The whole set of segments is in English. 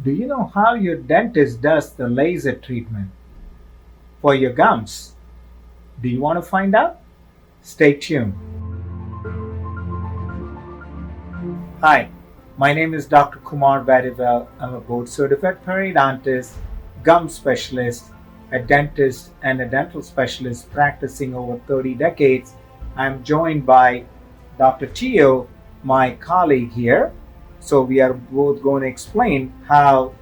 Do you know how your dentist does the laser treatment for your gums? Do you want to find out? Stay tuned. Hi, my name is Dr. Kumar Vadivel. I'm a board certified periodontist, gum specialist, a dentist, and a dental specialist practicing over 30 decades. I'm joined by Dr. Tio, my colleague here. So, we are both going to explain how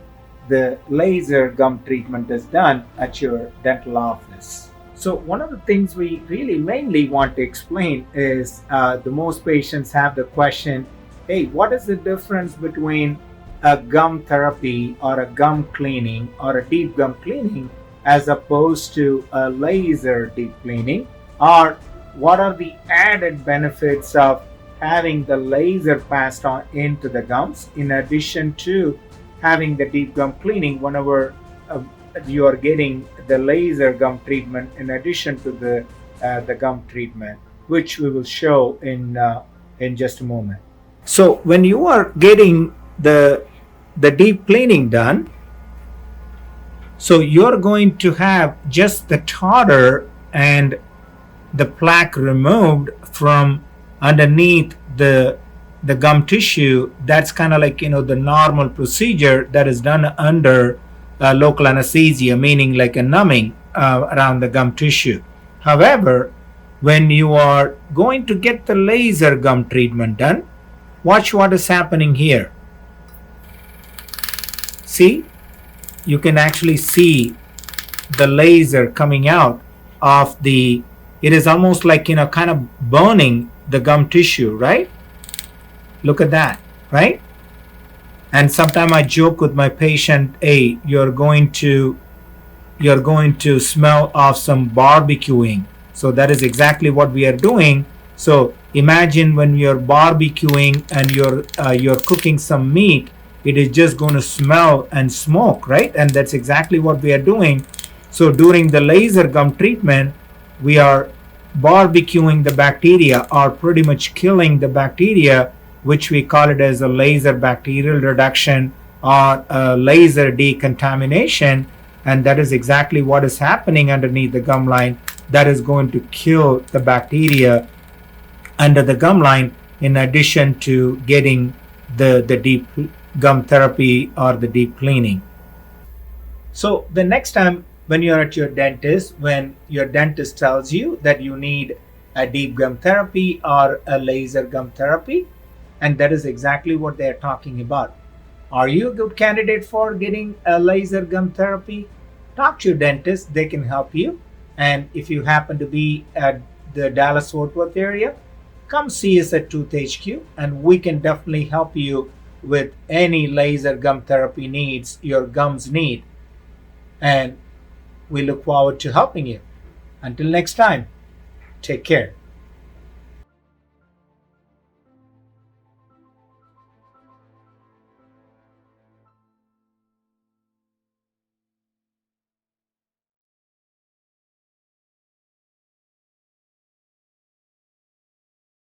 the laser gum treatment is done at your dental office. So, one of the things we really mainly want to explain is the most patients have the question, hey, what is the difference between a gum therapy or a gum cleaning or a deep gum cleaning as opposed to a laser deep cleaning? Or what are the added benefits of having the laser passed on into the gums in addition to having the deep gum cleaning whenever you are getting the laser gum treatment in addition to the gum treatment, which we will show in just a moment. So when you are getting the deep cleaning done, so you're going to have just the tartar and the plaque removed from underneath the gum tissue. That's kind of like the normal procedure that is done under local anesthesia, meaning like a numbing around the gum tissue. However, when you are going to get the laser gum treatment done, watch what is happening here. See, you can actually see the laser coming out of the, it is almost like kind of burning the gum tissue, right? Look at that, right? And sometimes I joke with my patient, hey, you're going to smell of some barbecuing. So that is exactly what we are doing. So imagine when you're barbecuing and you're cooking some meat, it is just going to smell and smoke, right? And that's exactly what we are doing. So during the laser gum treatment, we are barbecuing the bacteria or pretty much killing the bacteria, which we call it as a laser bacterial reduction or a laser decontamination. And that is exactly what is happening underneath the gum line. That is going to kill the bacteria under the gum line in addition to getting the deep gum therapy or the deep cleaning. So the next time when you're at your dentist, when your dentist tells you that you need a deep gum therapy or a laser gum therapy, and that is exactly what they're talking about. Are you a good candidate for getting a laser gum therapy? Talk to your dentist, they can help you. And if you happen to be at the Dallas Fort Worth area, come see us at ToothHQ and we can definitely help you with any laser gum therapy needs your gums need. And we look forward to helping you. Until next time, take care.